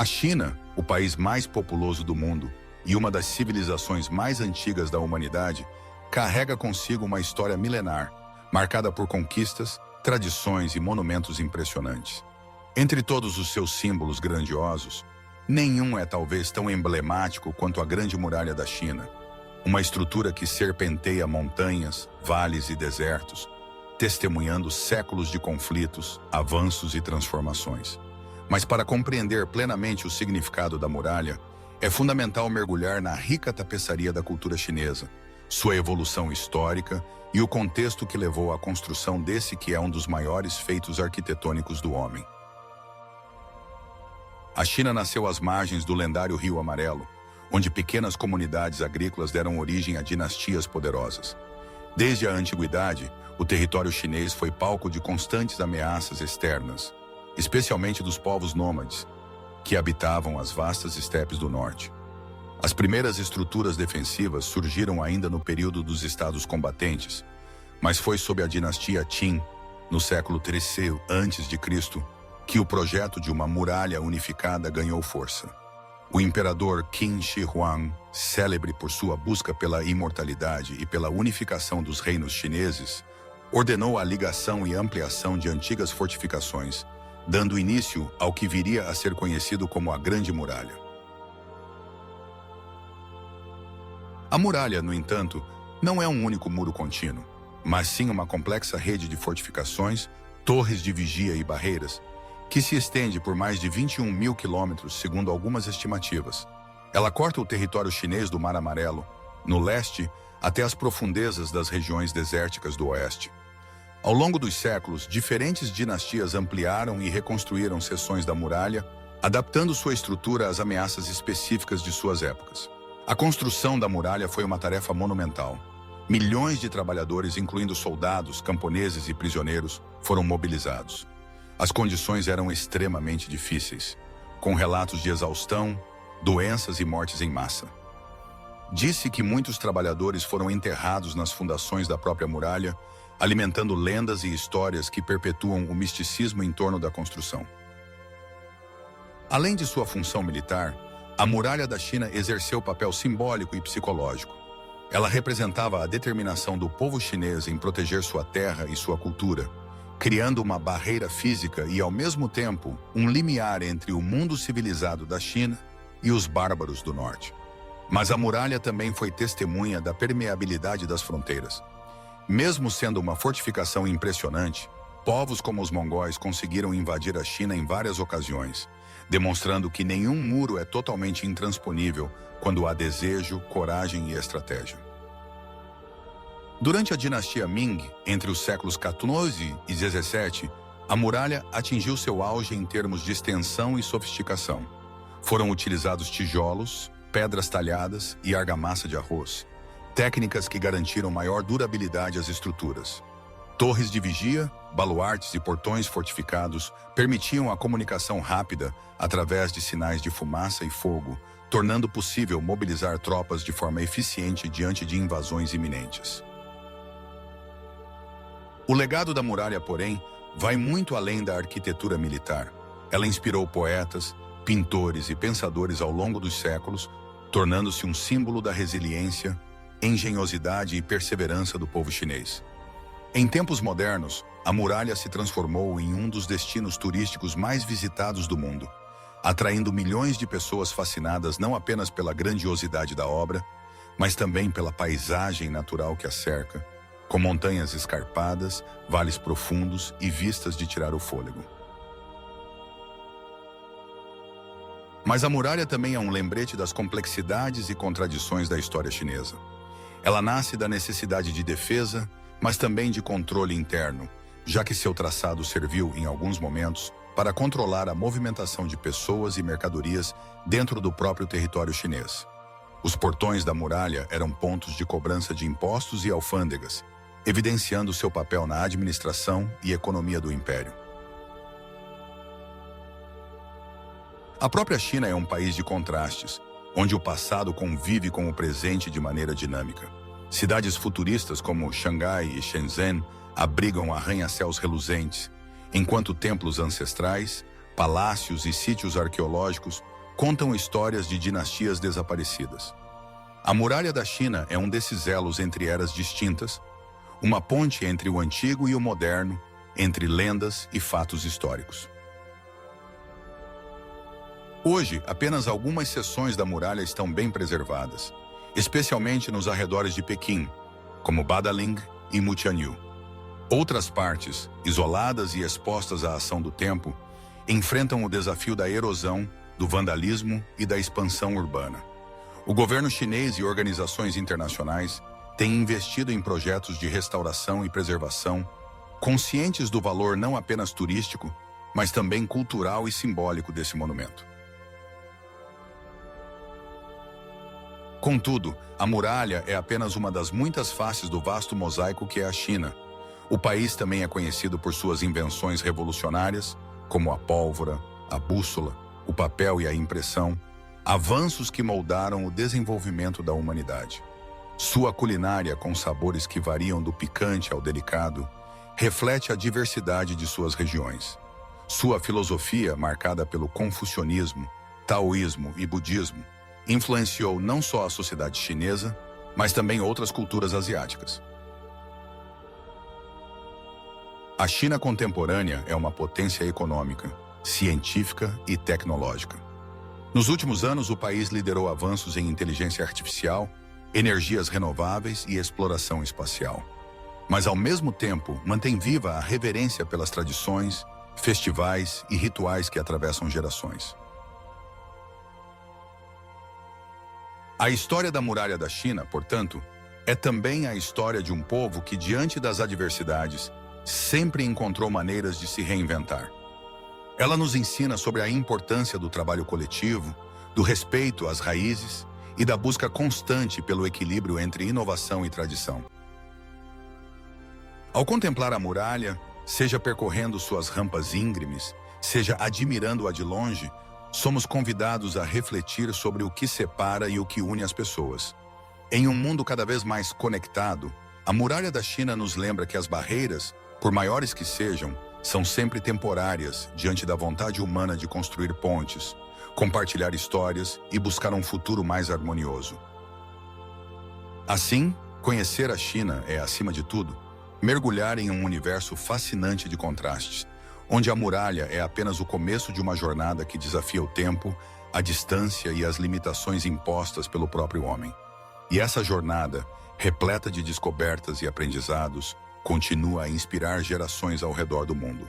A China, o país mais populoso do mundo e uma das civilizações mais antigas da humanidade, carrega consigo uma história milenar, marcada por conquistas, tradições e monumentos impressionantes. Entre todos os seus símbolos grandiosos, nenhum é talvez tão emblemático quanto a Grande Muralha da China, uma estrutura que serpenteia montanhas, vales e desertos, testemunhando séculos de conflitos, avanços e transformações. Mas para compreender plenamente o significado da muralha, é fundamental mergulhar na rica tapeçaria da cultura chinesa, sua evolução histórica e o contexto que levou à construção desse que é um dos maiores feitos arquitetônicos do homem. A China nasceu às margens do lendário Rio Amarelo, onde pequenas comunidades agrícolas deram origem a dinastias poderosas. Desde a antiguidade, o território chinês foi palco de constantes ameaças externas, especialmente dos povos nômades, que habitavam as vastas estepes do norte. As primeiras estruturas defensivas surgiram ainda no período dos estados combatentes, mas foi sob a dinastia Qin, no século III a.C., que o projeto de uma muralha unificada ganhou força. O imperador Qin Shi Huang, célebre por sua busca pela imortalidade e pela unificação dos reinos chineses, ordenou a ligação e ampliação de antigas fortificações, dando início ao que viria a ser conhecido como a Grande Muralha. A muralha, no entanto, não é um único muro contínuo, mas sim uma complexa rede de fortificações, torres de vigia e barreiras, que se estende por mais de 21 mil quilômetros, segundo algumas estimativas. Ela corta o território chinês do Mar Amarelo, no leste, até as profundezas das regiões desérticas do oeste. Ao longo dos séculos, diferentes dinastias ampliaram e reconstruíram seções da muralha, adaptando sua estrutura às ameaças específicas de suas épocas. A construção da muralha foi uma tarefa monumental. Milhões de trabalhadores, incluindo soldados, camponeses e prisioneiros, foram mobilizados. As condições eram extremamente difíceis, com relatos de exaustão, doenças e mortes em massa. Disse que muitos trabalhadores foram enterrados nas fundações da própria muralha, alimentando lendas e histórias que perpetuam o misticismo em torno da construção. Além de sua função militar, a muralha da China exerceu papel simbólico e psicológico. Ela representava a determinação do povo chinês em proteger sua terra e sua cultura, criando uma barreira física e, ao mesmo tempo, um limiar entre o mundo civilizado da China e os bárbaros do norte. Mas a muralha também foi testemunha da permeabilidade das fronteiras. Mesmo sendo uma fortificação impressionante, povos como os mongóis conseguiram invadir a China em várias ocasiões, demonstrando que nenhum muro é totalmente intransponível quando há desejo, coragem e estratégia. Durante a dinastia Ming, entre os séculos XIV e XVII, a muralha atingiu seu auge em termos de extensão e sofisticação. Foram utilizados tijolos, pedras talhadas e argamassa de arroz, técnicas que garantiram maior durabilidade às estruturas. Torres de vigia, baluartes e portões fortificados permitiam a comunicação rápida através de sinais de fumaça e fogo, tornando possível mobilizar tropas de forma eficiente diante de invasões iminentes. O legado da muralha, porém, vai muito além da arquitetura militar. Ela inspirou poetas, pintores e pensadores ao longo dos séculos, tornando-se um símbolo da resiliência, engenhosidade e perseverança do povo chinês. Em tempos modernos, a muralha se transformou em um dos destinos turísticos mais visitados do mundo, atraindo milhões de pessoas fascinadas não apenas pela grandiosidade da obra, mas também pela paisagem natural que a cerca, com montanhas escarpadas, vales profundos e vistas de tirar o fôlego. Mas a muralha também é um lembrete das complexidades e contradições da história chinesa. Ela nasce da necessidade de defesa, mas também de controle interno, já que seu traçado serviu, em alguns momentos, para controlar a movimentação de pessoas e mercadorias dentro do próprio território chinês. Os portões da muralha eram pontos de cobrança de impostos e alfândegas, evidenciando seu papel na administração e economia do império. A própria China é um país de contrastes, onde o passado convive com o presente de maneira dinâmica. Cidades futuristas como Xangai e Shenzhen abrigam arranha-céus reluzentes, enquanto templos ancestrais, palácios e sítios arqueológicos contam histórias de dinastias desaparecidas. A Muralha da China é um desses elos entre eras distintas, uma ponte entre o antigo e o moderno, entre lendas e fatos históricos. Hoje, apenas algumas seções da muralha estão bem preservadas, especialmente nos arredores de Pequim, como Badaling e Mutianyu. Outras partes, isoladas e expostas à ação do tempo, enfrentam o desafio da erosão, do vandalismo e da expansão urbana. O governo chinês e organizações internacionais têm investido em projetos de restauração e preservação, conscientes do valor não apenas turístico, mas também cultural e simbólico desse monumento. Contudo, a muralha é apenas uma das muitas faces do vasto mosaico que é a China. O país também é conhecido por suas invenções revolucionárias, como a pólvora, a bússola, o papel e a impressão, avanços que moldaram o desenvolvimento da humanidade. Sua culinária, com sabores que variam do picante ao delicado, reflete a diversidade de suas regiões. Sua filosofia, marcada pelo confucionismo, taoísmo e budismo, influenciou não só a sociedade chinesa, mas também outras culturas asiáticas. A China contemporânea é uma potência econômica, científica e tecnológica. Nos últimos anos, o país liderou avanços em inteligência artificial, energias renováveis e exploração espacial. Mas, ao mesmo tempo, mantém viva a reverência pelas tradições, festivais e rituais que atravessam gerações. A história da Muralha da China, portanto, é também a história de um povo que, diante das adversidades, sempre encontrou maneiras de se reinventar. Ela nos ensina sobre a importância do trabalho coletivo, do respeito às raízes e da busca constante pelo equilíbrio entre inovação e tradição. Ao contemplar a muralha, seja percorrendo suas rampas íngremes, seja admirando-a de longe, somos convidados a refletir sobre o que separa e o que une as pessoas. Em um mundo cada vez mais conectado, a Muralha da China nos lembra que as barreiras, por maiores que sejam, são sempre temporárias diante da vontade humana de construir pontes, compartilhar histórias e buscar um futuro mais harmonioso. Assim, conhecer a China é, acima de tudo, mergulhar em um universo fascinante de contrastes, onde a muralha é apenas o começo de uma jornada que desafia o tempo, a distância e as limitações impostas pelo próprio homem. E essa jornada, repleta de descobertas e aprendizados, continua a inspirar gerações ao redor do mundo.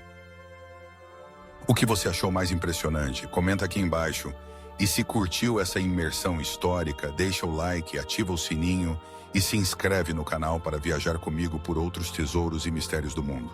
O que você achou mais impressionante? Comenta aqui embaixo. E se curtiu essa imersão histórica, deixa o like, ativa o sininho e se inscreve no canal para viajar comigo por outros tesouros e mistérios do mundo.